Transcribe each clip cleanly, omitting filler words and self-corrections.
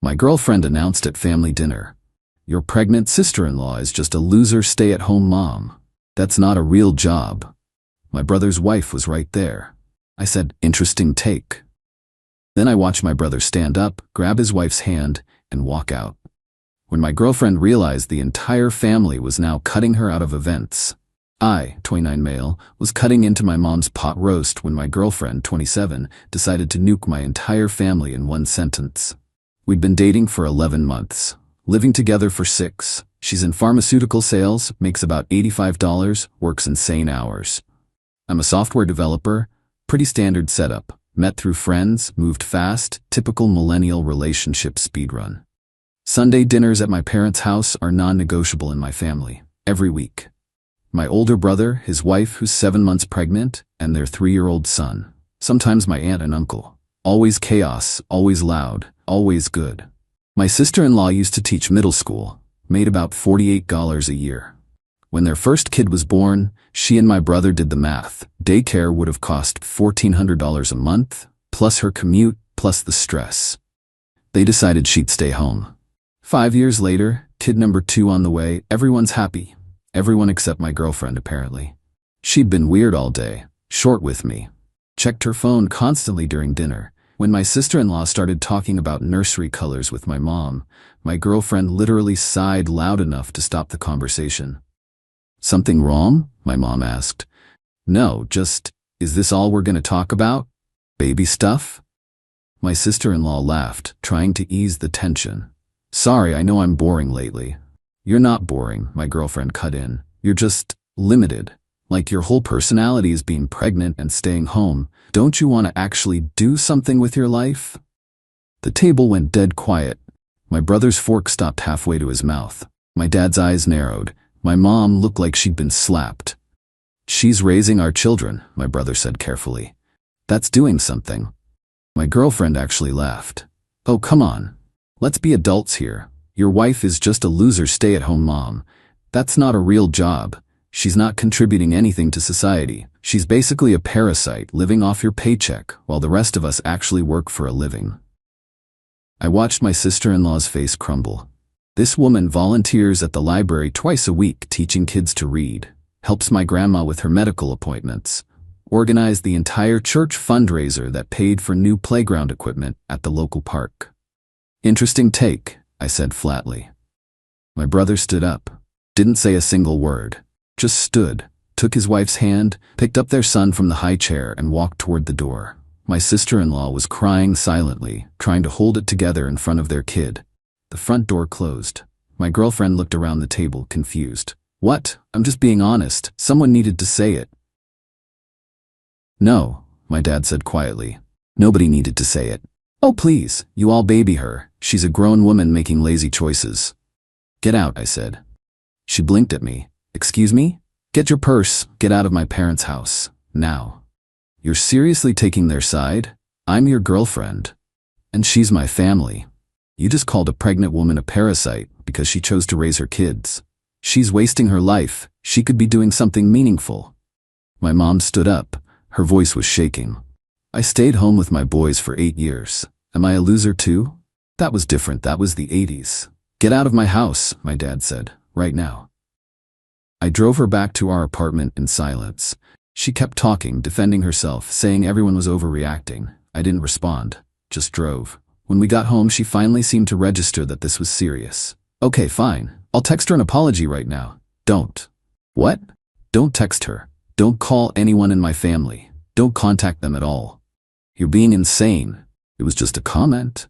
My girlfriend announced at family dinner, "Your pregnant sister-in-law is just a loser stay-at-home mom. That's not a real job." My brother's wife was right there. I said, "Interesting take." Then I watched my brother stand up, grab his wife's hand, and walk out. When my girlfriend realized the entire family was now cutting her out of events, I, 29 male, was cutting into my mom's pot roast when my girlfriend, 27, decided to nuke my entire family in one sentence. We'd been dating for 11 months, living together for 6. She's in pharmaceutical sales, makes about $85, works insane hours. I'm a software developer, pretty standard setup. Met through friends, moved fast, typical millennial relationship speedrun. Sunday dinners at my parents' house are non-negotiable in my family, every week. My older brother, his wife who's 7 months pregnant, and their 3-year-old son. Sometimes my aunt and uncle. Always chaos, always loud, always good. My sister-in-law used to teach middle school, made about $48 a year. When their first kid was born, she and my brother did the math. Daycare would have cost $1,400 a month, plus her commute, plus the stress. They decided she'd stay home. 5 years later, kid number 2 on the way, everyone's happy. Everyone except my girlfriend, apparently. She'd been weird all day, short with me. Checked her phone constantly during dinner. When my sister-in-law started talking about nursery colors with my mom, my girlfriend literally sighed loud enough to stop the conversation. "Something wrong?" my mom asked. "No, just, is this all we're gonna talk about? Baby stuff?" My sister-in-law laughed, trying to ease the tension. "Sorry, I know I'm boring lately." "You're not boring," my girlfriend cut in. "You're just limited. Like your whole personality is being pregnant and staying home. Don't you want to actually do something with your life?" The table went dead quiet. My brother's fork stopped halfway to his mouth. My dad's eyes narrowed. My mom looked like she'd been slapped. "She's raising our children," my brother said carefully. "That's doing something." My girlfriend actually laughed. "Oh, come on. Let's be adults here. Your wife is just a loser stay-at-home mom. That's not a real job. She's not contributing anything to society. She's basically a parasite living off your paycheck while the rest of us actually work for a living." I watched my sister-in-law's face crumble. This woman volunteers at the library twice a week teaching kids to read, helps my grandma with her medical appointments, organized the entire church fundraiser that paid for new playground equipment at the local park. "Interesting take," I said flatly. My brother stood up, didn't say a single word, just stood, took his wife's hand, picked up their son from the high chair and walked toward the door. My sister-in-law was crying silently, trying to hold it together in front of their kid. The front door closed. My girlfriend looked around the table, confused. "What? I'm just being honest. Someone needed to say it." "No," my dad said quietly. "Nobody needed to say it. Oh please, you all baby her. She's a grown woman making lazy choices." "Get out," I said. She blinked at me. "Excuse me? Get your purse, get out of my parents' house, now." "You're seriously taking their side? I'm your girlfriend. And she's my family. You just called a pregnant woman a parasite because she chose to raise her kids. She's wasting her life. She could be doing something meaningful." My mom stood up. Her voice was shaking. "I stayed home with my boys for 8 years. Am I a loser too? That was different. That was the 80s. Get out of my house," my dad said, "right now." I drove her back to our apartment in silence. She kept talking, defending herself, saying everyone was overreacting. I didn't respond, just drove. When we got home, she finally seemed to register that this was serious. "Okay, fine. I'll text her an apology right now." "Don't." "What?" "Don't text her. Don't call anyone in my family. Don't contact them at all. You're being insane. It was just a comment."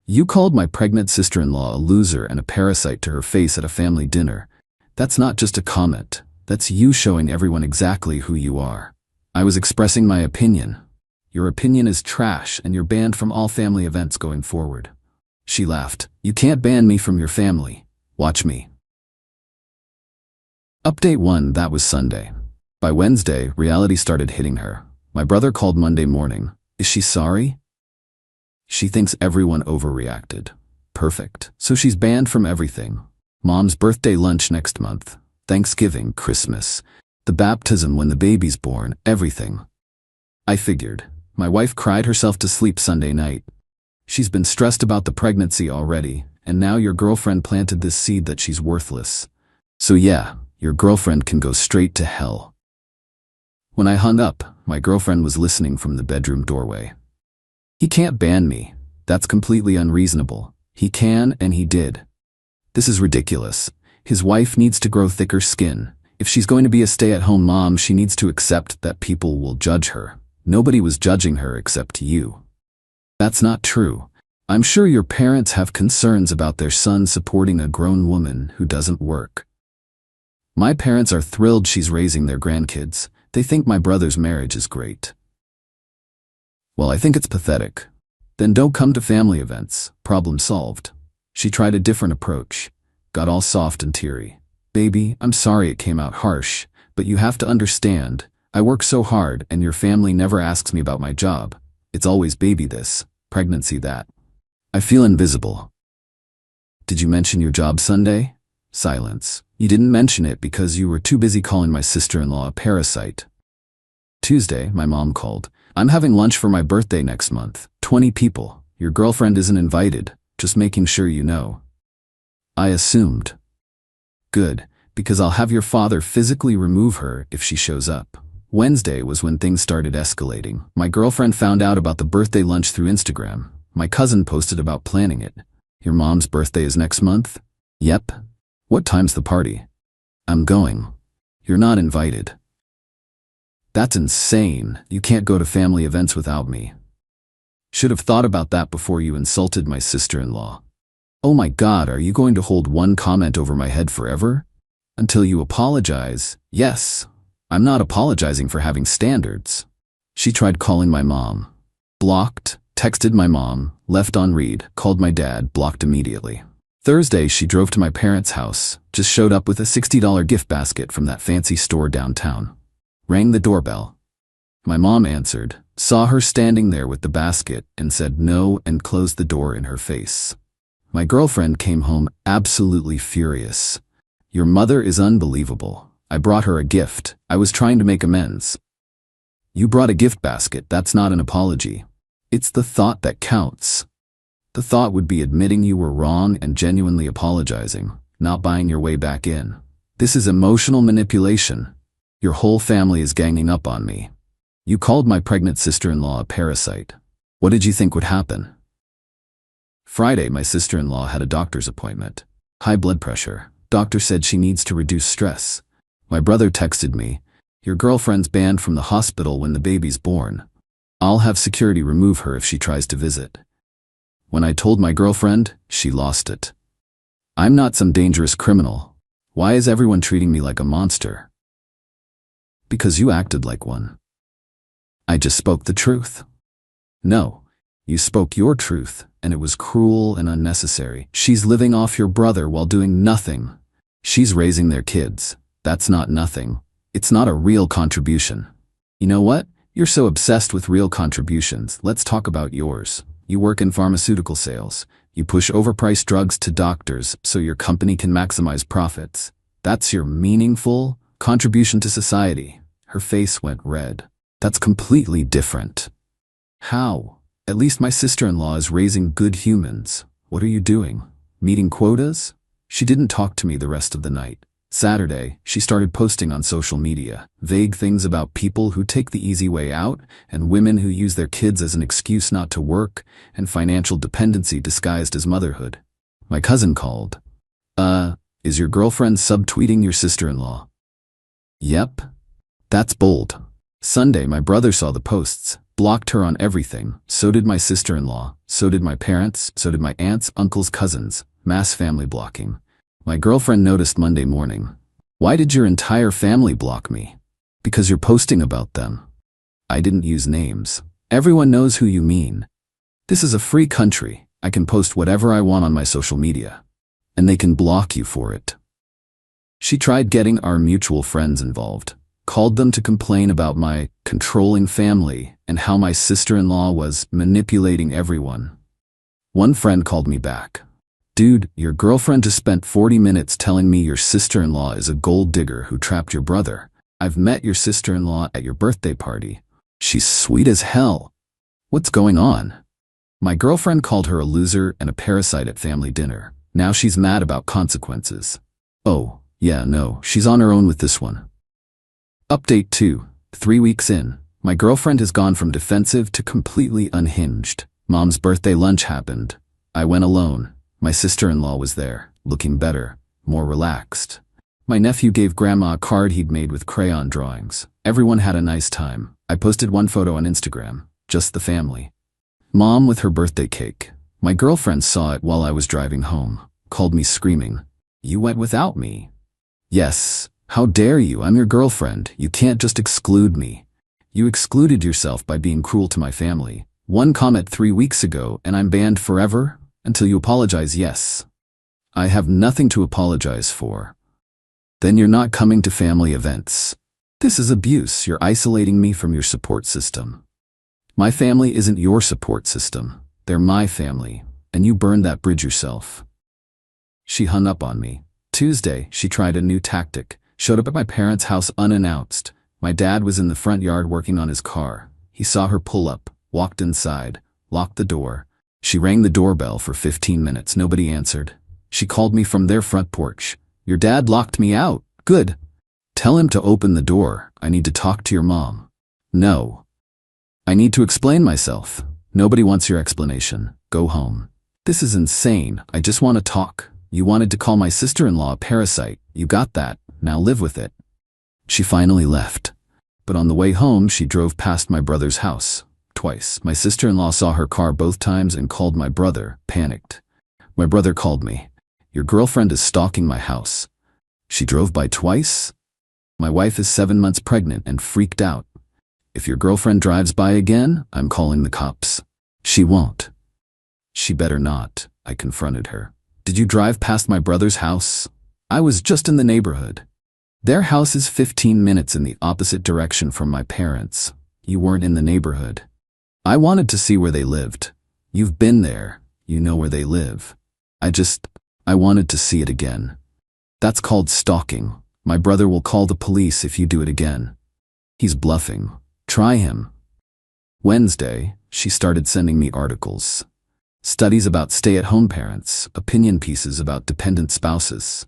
"You called my pregnant sister-in-law a loser and a parasite to her face at a family dinner. That's not just a comment. That's you showing everyone exactly who you are." "I was expressing my opinion." "Your opinion is trash and you're banned from all family events going forward." She laughed. "You can't ban me from your family. Watch me." Update 1, that was Sunday. By Wednesday, reality started hitting her. My brother called Monday morning. "Is she sorry?" "She thinks everyone overreacted." "Perfect. So she's banned from everything. Mom's birthday lunch next month. Thanksgiving, Christmas, the baptism when the baby's born, everything." I figured. My wife cried herself to sleep Sunday night. She's been stressed about the pregnancy already, and now your girlfriend planted this seed that she's worthless. So yeah, your girlfriend can go straight to hell." When I hung up, my girlfriend was listening from the bedroom doorway. "He can't ban me. That's completely unreasonable. He can, and he did. This is ridiculous. His wife needs to grow thicker skin. If she's going to be a stay-at-home mom, she needs to accept that people will judge her. Nobody was judging her except you." "That's not true. I'm sure your parents have concerns about their son supporting a grown woman who doesn't work." "My parents are thrilled she's raising their grandkids. They think my brother's marriage is great." "Well, I think it's pathetic. Then don't come to family events. Problem solved." She tried a different approach. Got all soft and teary. "Baby, I'm sorry it came out harsh, but you have to understand, I work so hard and your family never asks me about my job. It's always baby this, pregnancy that. I feel invisible." "Did you mention your job Sunday?" Silence. "You didn't mention it because you were too busy calling my sister-in-law a parasite." Tuesday, my mom called. "I'm having lunch for my birthday next month. 20 people. Your girlfriend isn't invited. Just making sure you know." I assumed. "Good, because I'll have your father physically remove her if she shows up." Wednesday was when things started escalating. My girlfriend found out about the birthday lunch through Instagram. My cousin posted about planning it. "Your mom's birthday is next month?" "Yep." "What time's the party?" "I'm going." "You're not invited." "That's insane. You can't go to family events without me." "Should have thought about that before you insulted my sister-in-law." "Oh my God, are you going to hold one comment over my head forever? Until you apologize." "Yes. I'm not apologizing for having standards." She tried calling my mom. Blocked, texted my mom, left on read, called my dad, blocked immediately. Thursday, she drove to my parents' house, just showed up with a $60 gift basket from that fancy store downtown. Rang the doorbell. My mom answered, saw her standing there with the basket, and said no and closed the door in her face. My girlfriend came home absolutely furious. "Your mother is unbelievable. I brought her a gift. I was trying to make amends." "You brought a gift basket. That's not an apology. It's the thought that counts." The thought would be admitting you were wrong and genuinely apologizing, not buying your way back in. This is emotional manipulation. Your whole family is ganging up on me. You called my pregnant sister-in-law a parasite. What did you think would happen? Friday, my sister-in-law had a doctor's appointment. High blood pressure. Doctor said she needs to reduce stress. My brother texted me, "Your girlfriend's banned from the hospital when the baby's born. I'll have security remove her if she tries to visit." When I told my girlfriend, she lost it. "I'm not some dangerous criminal. Why is everyone treating me like a monster?" "Because you acted like one." "I just spoke the truth." "No, you spoke your truth, and it was cruel and unnecessary. She's living off your brother while doing nothing. She's raising their kids. That's not nothing. It's not a real contribution." "You know what? You're so obsessed with real contributions. Let's talk about yours. You work in pharmaceutical sales. You push overpriced drugs to doctors so your company can maximize profits. That's your meaningful contribution to society." Her face went red. "That's completely different." "How? At least my sister-in-law is raising good humans. What are you doing? Meeting quotas?" She didn't talk to me the rest of the night. Saturday, she started posting on social media, vague things about people who take the easy way out, and women who use their kids as an excuse not to work, and financial dependency disguised as motherhood. My cousin called. Is your girlfriend subtweeting your sister-in-law?" "Yep." "That's bold." Sunday, my brother saw the posts, blocked her on everything. So did my sister-in-law. So did my parents. So did my aunts, uncles, cousins. Mass family blocking. My girlfriend noticed Monday morning. "Why did your entire family block me?" "Because you're posting about them." I didn't use names. "Everyone knows who you mean. This is a free country. I can post whatever I want on my social media. And they can block you for it." She tried getting our mutual friends involved. Called them to complain about my controlling family and how my sister-in-law was manipulating everyone. One friend called me back. "Dude, your girlfriend just spent 40 minutes telling me your sister-in-law is a gold digger who trapped your brother. I've met your sister-in-law at your birthday party. She's sweet as hell. What's going on?" My girlfriend called her a loser and a parasite at family dinner. Now she's mad about consequences. Oh, yeah, no, she's on her own with this one. Update 2. 3 weeks in. My girlfriend has gone from defensive to completely unhinged. Mom's birthday lunch happened. I went alone. My sister-in-law was there, looking better, more relaxed. My nephew gave Grandma a card he'd made with crayon drawings. Everyone had a nice time. I posted one photo on Instagram, just the family. Mom with her birthday cake. My girlfriend saw it while I was driving home, called me screaming, "You went without me." Yes, how dare you? I'm your girlfriend. You can't just exclude me. You excluded yourself by being cruel to my family. One comment 3 weeks ago and I'm banned forever? Until you apologize, yes. I have nothing to apologize for. Then you're not coming to family events. This is abuse. You're isolating me from your support system. My family isn't your support system. They're my family, and you burned that bridge yourself. She hung up on me. Tuesday, she tried a new tactic. Showed up at my parents' house unannounced. My dad was in the front yard working on his car. He saw her pull up, walked inside, locked the door. She rang the doorbell for 15 minutes. Nobody answered. She called me from their front porch. "Your dad locked me out." "Good. Tell him to open the door. I need to talk to your mom." "No. I need to explain myself." "Nobody wants your explanation. Go home." "This is insane. I just want to talk. You wanted to call my sister-in-law a parasite. You got that. Now live with it." She finally left. But on the way home, she drove past my brother's house. Twice. My sister-in-law saw her car both times and called my brother, panicked. My brother called me. "Your girlfriend is stalking my house." She drove by twice? My wife is 7 months pregnant and freaked out. "If your girlfriend drives by again, I'm calling the cops." "She won't." "She better not," I confronted her. "Did you drive past my brother's house?" "I was just in the neighborhood." "Their house is 15 minutes in the opposite direction from my parents'. You weren't in the neighborhood." "I wanted to see where they lived." "You've been there. You know where they live." I wanted to see it again." "That's called stalking. My brother will call the police if you do it again." "He's bluffing. Try him." Wednesday, she started sending me articles. Studies about stay-at-home parents, opinion pieces about dependent spouses,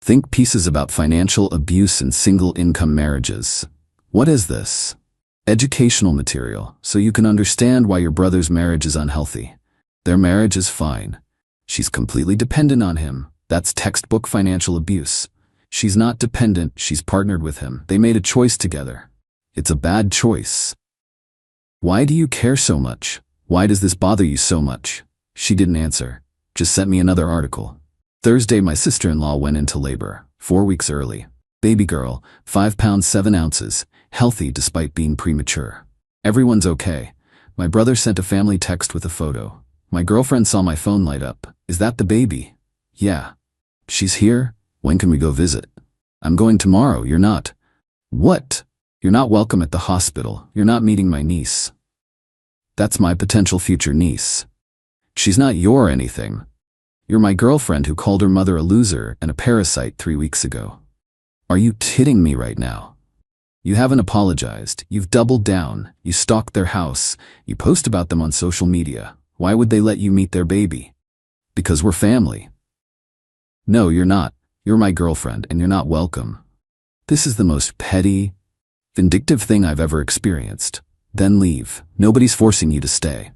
think pieces about financial abuse and single-income marriages. What is this? Educational material, so you can understand why your brother's marriage is unhealthy. Their marriage is fine. She's completely dependent on him. That's textbook financial abuse. She's not dependent, she's partnered with him. They made a choice together. It's a bad choice. "Why do you care so much? Why does this bother you so much?" She didn't answer, just sent me another article. Thursday, my sister-in-law went into labor, 4 weeks early. Baby girl, 5 pounds 7 ounces, healthy despite being premature. Everyone's okay. My brother sent a family text with a photo. My girlfriend saw my phone light up. "Is that the baby?" "Yeah." "She's here? When can we go visit?" "I'm going tomorrow. You're not." "What?" "You're not welcome at the hospital. You're not meeting my niece." "That's my potential future niece." "She's not your anything. You're my girlfriend who called her mother a loser and a parasite 3 weeks ago." "Are you kidding me right now?" "You haven't apologized. You've doubled down. You stalked their house. You post about them on social media. Why would they let you meet their baby?" "Because we're family." "No, you're not. You're my girlfriend and you're not welcome." This is the most petty, vindictive thing I've ever experienced. Then leave. Nobody's forcing you to stay.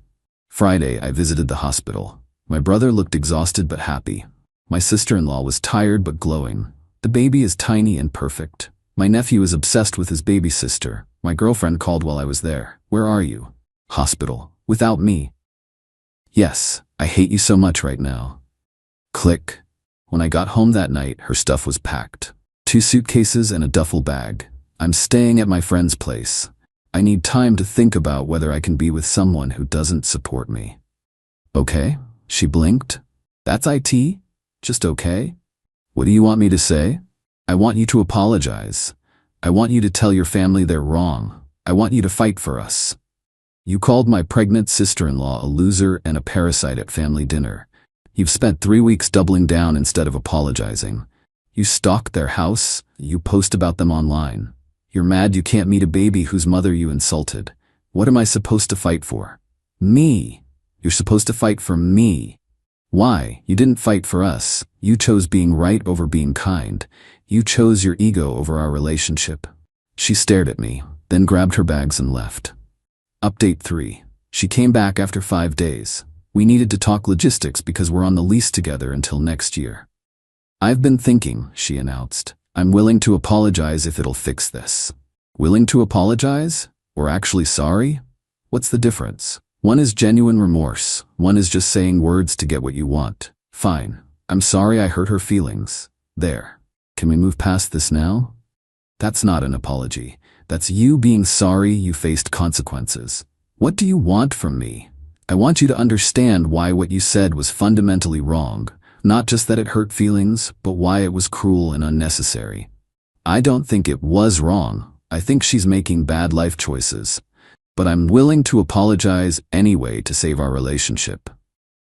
Friday, I visited the hospital. My brother looked exhausted but happy. My sister-in-law was tired but glowing. The baby is tiny and perfect. My nephew is obsessed with his baby sister. My girlfriend called while I was there. "Where are you?" "Hospital. Without me." "Yes, I hate you so much right now." Click. When I got home that night, her stuff was packed. 2 suitcases and a duffel bag. "I'm staying at my friend's place. I need time to think about whether I can be with someone who doesn't support me." "Okay?" She blinked. "That's IT? Just okay? What do you want me to say?" "I want you to apologize. I want you to tell your family they're wrong. I want you to fight for us. You called my pregnant sister-in-law a loser and a parasite at family dinner. You've spent 3 weeks doubling down instead of apologizing. You stalked their house. You post about them online. You're mad you can't meet a baby whose mother you insulted. What am I supposed to fight for? Me. You're supposed to fight for me. Why? You didn't fight for us. You chose being right over being kind. You chose your ego over our relationship. She stared at me, then grabbed her bags and left. Update 3. She came back after 5 days. We needed to talk logistics because we're on the lease together until next year. I've been thinking, she announced. I'm willing to apologize if it'll fix this. Willing to apologize? Or actually sorry? What's the difference? One is genuine remorse. One is just saying words to get what you want. Fine. I'm sorry I hurt her feelings. There. Can we move past this now? That's not an apology. That's you being sorry you faced consequences. What do you want from me? I want you to understand why what you said was fundamentally wrong. Not just that it hurt feelings, but why it was cruel and unnecessary. I don't think it was wrong. I think she's making bad life choices. But I'm willing to apologize anyway to save our relationship.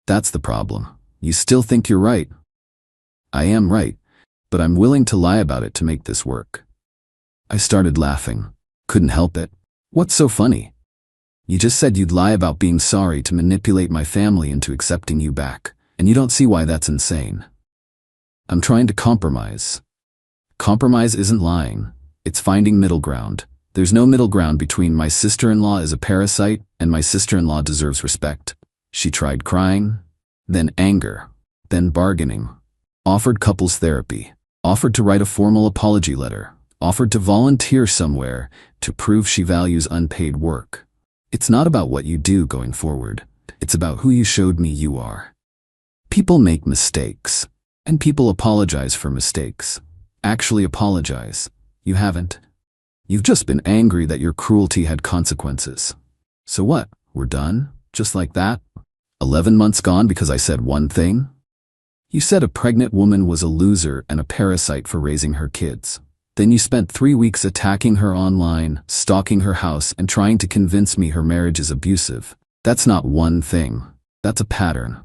That's the problem. You still think you're right. I am right, but I'm willing to lie about it to make this work. I started laughing. Couldn't help it. What's so funny? You just said you'd lie about being sorry to manipulate my family into accepting you back, and you don't see why that's insane. I'm trying to compromise. Compromise isn't lying. It's finding middle ground. There's no middle ground between my sister-in-law is a parasite and my sister-in-law deserves respect. She tried crying, then anger, then bargaining, offered couples therapy, offered to write a formal apology letter, offered to volunteer somewhere to prove she values unpaid work. It's not about what you do going forward. It's about who you showed me you are. People make mistakes, and people apologize for mistakes. Actually apologize. You haven't. You've just been angry that your cruelty had consequences. So what? We're done? Just like that? 11 months gone because I said one thing? You said a pregnant woman was a loser and a parasite for raising her kids. Then you spent 3 weeks attacking her online, stalking her house, and trying to convince me her marriage is abusive. That's not one thing. That's a pattern.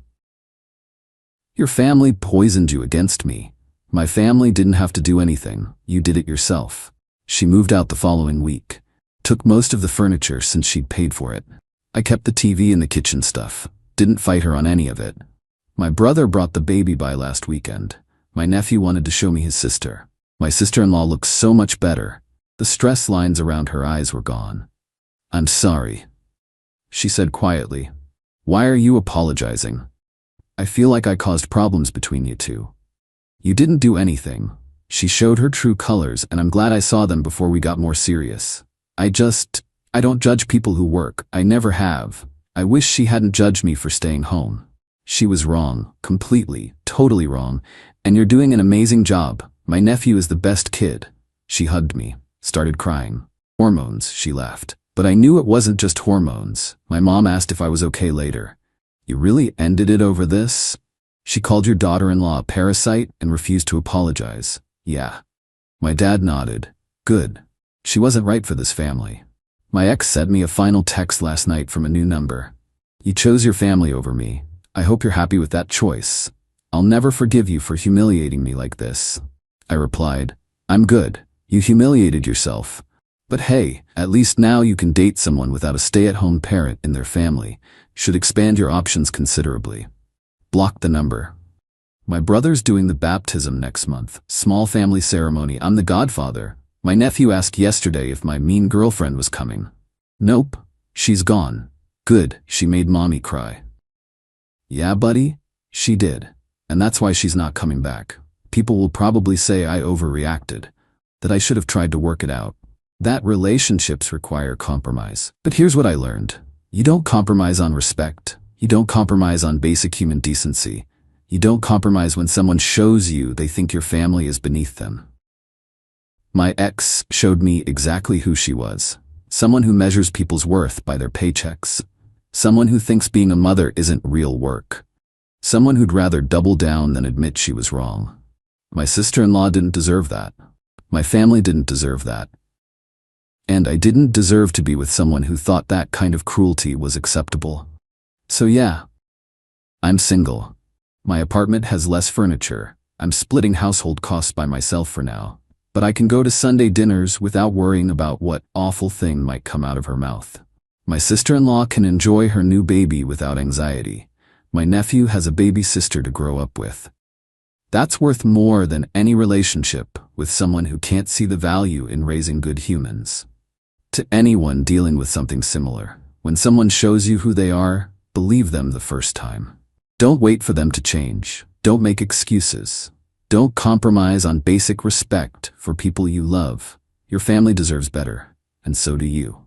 Your family poisoned you against me. My family didn't have to do anything. You did it yourself. She moved out the following week. Took most of the furniture since she'd paid for it. I kept the TV and the kitchen stuff. Didn't fight her on any of it. My brother brought the baby by last weekend. My nephew wanted to show me his sister. My sister-in-law looks so much better. The stress lines around her eyes were gone. I'm sorry, she said quietly. Why are you apologizing? I feel like I caused problems between you two. You didn't do anything. She showed her true colors, and I'm glad I saw them before we got more serious. I don't judge people who work. I never have. I wish she hadn't judged me for staying home. She was wrong, completely, totally wrong, and you're doing an amazing job. My nephew is the best kid. She hugged me, started crying. Hormones, she laughed. But I knew it wasn't just hormones. My mom asked if I was okay later. You really ended it over this? She called your daughter-in-law a parasite and refused to apologize. Yeah. My dad nodded. Good. She wasn't right for this family. My ex sent me a final text last night from a new number. You chose your family over me. I hope you're happy with that choice. I'll never forgive you for humiliating me like this. I replied, I'm good. You humiliated yourself. But hey, at least now you can date someone without a stay-at-home parent in their family. Should expand your options considerably. Block the number. My brother's doing the baptism next month. Small family ceremony. I'm the godfather. My nephew asked yesterday if my mean girlfriend was coming. Nope. She's gone. Good. She made mommy cry. Yeah, buddy? She did. And that's why she's not coming back. People will probably say I overreacted. That I should have tried to work it out. That relationships require compromise. But here's what I learned. You don't compromise on respect. You don't compromise on basic human decency. You don't compromise when someone shows you they think your family is beneath them. My ex showed me exactly who she was. Someone who measures people's worth by their paychecks. Someone who thinks being a mother isn't real work. Someone who'd rather double down than admit she was wrong. My sister-in-law didn't deserve that. My family didn't deserve that. And I didn't deserve to be with someone who thought that kind of cruelty was acceptable. So yeah, I'm single. My apartment has less furniture. I'm splitting household costs by myself for now. But I can go to Sunday dinners without worrying about what awful thing might come out of her mouth. My sister-in-law can enjoy her new baby without anxiety. My nephew has a baby sister to grow up with. That's worth more than any relationship with someone who can't see the value in raising good humans. To anyone dealing with something similar, when someone shows you who they are, believe them the first time. Don't wait for them to change. Don't make excuses. Don't compromise on basic respect for people you love. Your family deserves better, and so do you.